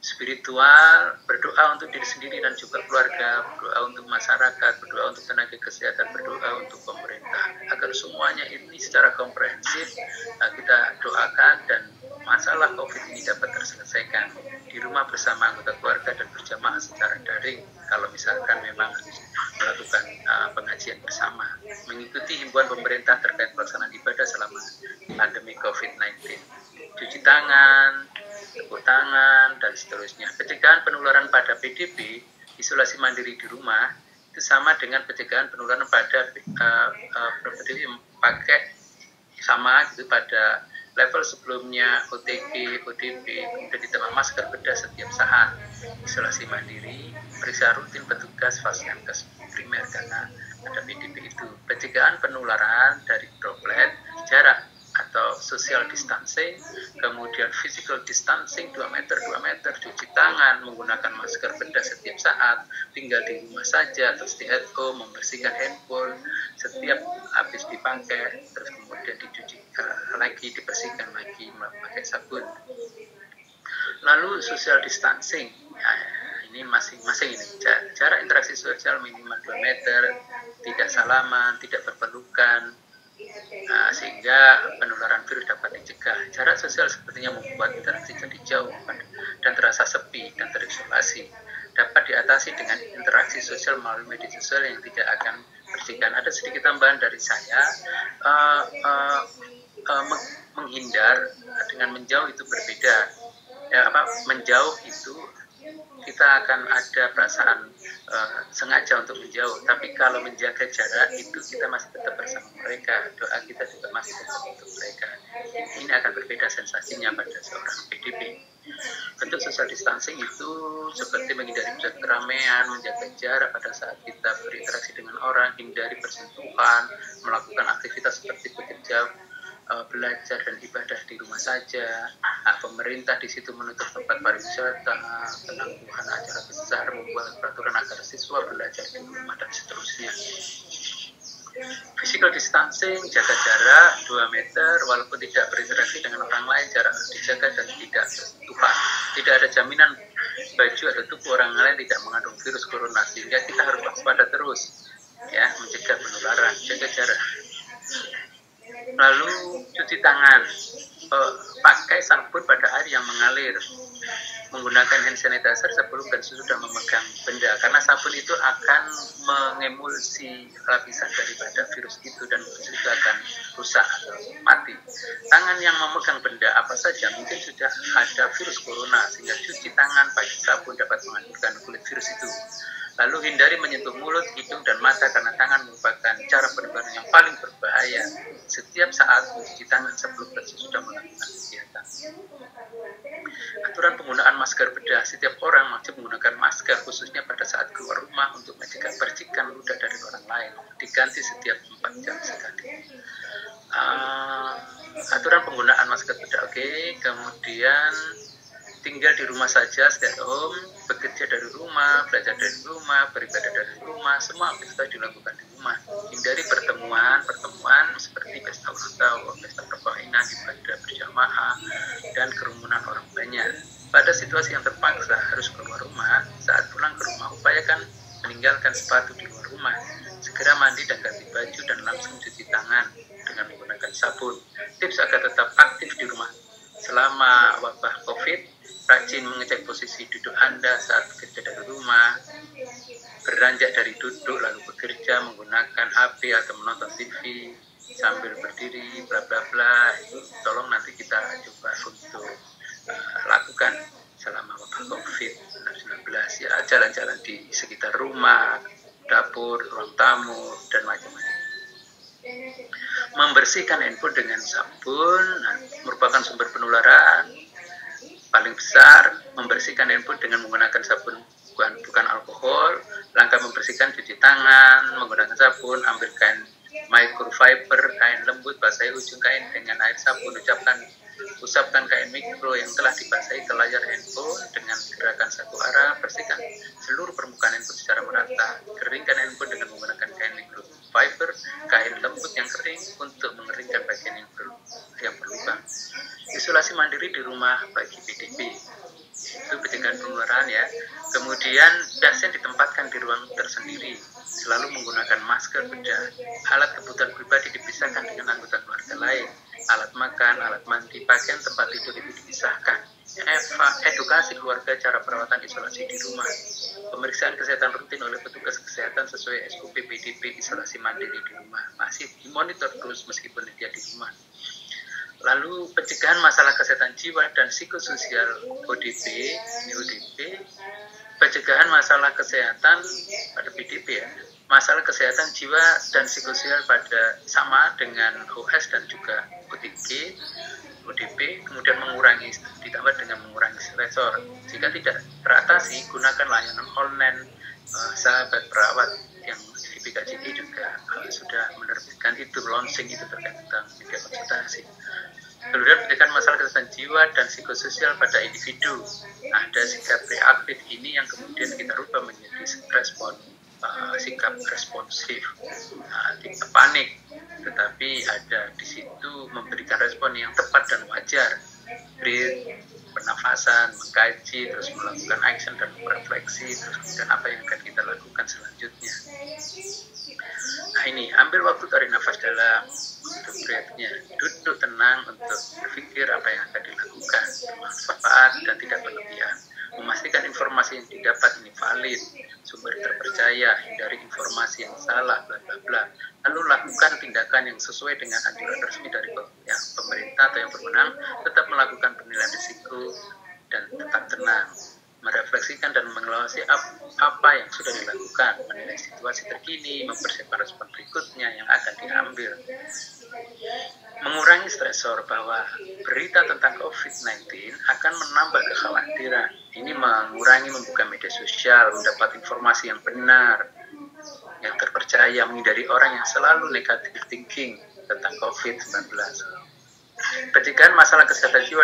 spiritual, berdoa untuk diri sendiri dan juga keluarga, berdoa untuk masyarakat, berdoa untuk tenaga kesehatan, berdoa untuk pemerintah, agar semuanya ini secara komprehensif kita doakan dan masalah COVID ini dapat terselesaikan di rumah bersama anggota keluarga dan berjamaah secara daring. Kalau misalkan memang melakukan pengajian bersama, mengikuti himbauan pemerintah terkait pelaksanaan ibadah selama pandemi COVID-19, cuci tangan, tepuk tangan, dan seterusnya. Pencegahan penularan pada PDP, isolasi mandiri di rumah, itu sama dengan pencegahan penularan pada PDP, pakai sama gitu pada level sebelumnya, OTG, ODP, kemudian ditambah masker bedah setiap saat, isolasi mandiri, periksa rutin petugas Faskenkes primer karena ada PDP itu. Pencegahan penularan dari droplet, jarak atau social distancing, kemudian physical distancing 2 meter, cuci tangan, menggunakan masker bedah setiap saat, tinggal di rumah saja atau stay at home, membersihkan handphone setiap habis dipakai, terus kemudian dicuci lagi, dibersihkan lagi memakai sabun. Lalu social distancing, ini masing-masing ini jarak interaksi sosial minimal 2 meter, tidak salaman, tidak berpelukan, sehingga penularan virus dapat dicegah. Jarak sosial sepertinya membuat interaksi jadi jauh dan terasa sepi dan terisolasi. Dapat diatasi dengan interaksi sosial melalui media sosial yang tidak akan bersihkan. Ada sedikit tambahan dari saya, menghindar dengan menjauh itu berbeda. Menjauh itu kita akan ada perasaan sengaja untuk menjauh, tapi kalau menjaga jarak itu kita masih tetap bersama mereka, doa kita juga masih tetap untuk mereka. Ini akan berbeda sensasinya pada seorang PDP. Bentuk social distancing itu seperti menghindari pusat keramaian, menjaga jarak pada saat kita berinteraksi dengan orang, hindari bersentuhan, melakukan aktivitas seperti bekerja, belajar dan ibadah di rumah saja. Pemerintah di situ menutup tempat pariwisata, penangguhan acara besar, membuat peraturan agar siswa belajar di rumah dan seterusnya. Physical distancing, jaga jarak 2 meter, walaupun tidak berinteraksi dengan orang lain, jarak dijaga dan tidak bersentuhan. Tidak ada jaminan baju atau tubuh orang lain tidak mengandung virus corona, sehingga kita harus waspada terus, ya, mencegah penularan, jaga jarak. Lalu cuci tangan, pakai sabun pada air yang mengalir, menggunakan hand sanitizer sebelum dan sesudah memegang benda, karena sabun itu akan mengemulsi lapisan daripada virus itu dan virus itu akan rusak atau mati. Tangan yang memegang benda apa saja mungkin sudah ada virus corona, sehingga cuci tangan pakai sabun dapat menghancurkan kulit virus itu. Lalu hindari menyentuh mulut, hidung, dan mata karena tangan merupakan cara penularan yang paling berbahaya. Setiap saat mencuci tangan sebelum dan sesudah melakukan kegiatan. Aturan penggunaan masker bedah, setiap orang wajib menggunakan masker khususnya pada saat keluar rumah untuk mencegah percikan ludah dari orang lain. Diganti setiap 4 jam sekali. Aturan penggunaan masker bedah, oke. Kemudian tinggal di rumah saja, stay at home, bekerja dari rumah, belajar dari rumah, beribadah dari rumah, semua aktivitas dilakukan di rumah. Hindari pertemuan seperti pesta ulang tahun, pesta perkawinan, ibadah berjamaah, dan kerumunan orang banyak. Pada situasi yang terpaksa harus keluar rumah, saat pulang ke rumah upayakan meninggalkan sepatu di luar rumah. Segera mandi dan ganti baju dan langsung cuci tangan dengan menggunakan sabun. Tips agar tetap aktif di rumah selama wabah COVID: rajin mengecek posisi duduk Anda saat bekerja dari rumah, beranjak dari duduk lalu bekerja menggunakan HP atau menonton TV sambil berdiri, bla bla bla. Itu tolong nanti kita coba untuk lakukan selama wabah COVID-19, ya, jalan-jalan di sekitar rumah, dapur, ruang tamu, dan macam-macam. Membersihkan handphone dengan sabun merupakan sumber penularan paling besar. Membersihkan handphone dengan menggunakan sabun bukan alkohol. Langkah membersihkan: cuci tangan menggunakan sabun, ambil kain microfiber, kain lembut, basahi ujung kain dengan air sabun, usapkan kain mikro yang telah dibasahi ke layar handphone dengan gerakan satu arah. Bersihkan seluruh permukaan handphone secara merata. Keringkan handphone dengan menggunakan kain microfiber, kain lembut yang kering untuk mengeringkan bagian yang berlubang. Isolasi mandiri di rumah bagi PDP, itu pencegahan dan penularan ya. Kemudian pasien ditempatkan di ruang tersendiri, selalu menggunakan masker, bedah, alat kebutuhan pribadi dipisahkan dengan anggota keluarga lain, alat makan, alat mandi, pakaian, tempat tidur itu dipisahkan. Edukasi keluarga cara perawatan isolasi di rumah, pemeriksaan kesehatan rutin oleh petugas kesehatan sesuai SOP PDP isolasi mandiri di rumah, masih dimonitor terus meskipun dia di rumah. Lalu pencegahan masalah kesehatan jiwa dan psikososial ODP, pencegahan masalah kesehatan pada PDP ya, masalah kesehatan jiwa dan psikososial pada sama dengan OS dan juga ODP, kemudian ditambah dengan mengurangi stresor. Jika tidak teratasi, gunakan layanan online. Sahabat perawat yang di PKJD juga sudah menerbitkan itu, launching itu terkait tentang media konsultasi. Kemudian pencegahan masalah kesehatan jiwa dan psikososial pada individu. Ada sikap reaktif ini yang kemudian kita rubah menjadi sikap responsif, tidak panik, tetapi ada di situ memberikan respon yang tepat dan wajar, breathe, pernafasan, mengkaji, terus melakukan action dan refleksi, terus kemudian apa yang akan kita lakukan selanjutnya. Nah ini, ambil waktu tarik nafas dalam untuk breath-nya, duduk tenang untuk berpikir apa yang akan dilakukan, bermanfaat dan tidak berlebihan. Memastikan informasi yang didapat ini valid, sumber terpercaya, hindari informasi yang salah, bla bla bla. Lalu lakukan tindakan yang sesuai dengan anjuran resmi dari pemerintah atau yang berwenang, tetap melakukan penilaian risiko dan tetap tenang, merefleksikan dan mengevaluasi apa yang sudah dilakukan, menilai situasi terkini, mempersiapkan respon berikutnya yang akan diambil. Mengurangi stresor, bahwa berita tentang COVID-19 akan menambah kekhawatiran. Ini mengurangi membuka media sosial, mendapat informasi yang benar, yang terpercaya, menghindari orang yang selalu negative thinking tentang COVID-19. Pencegahan masalah kesehatan jiwa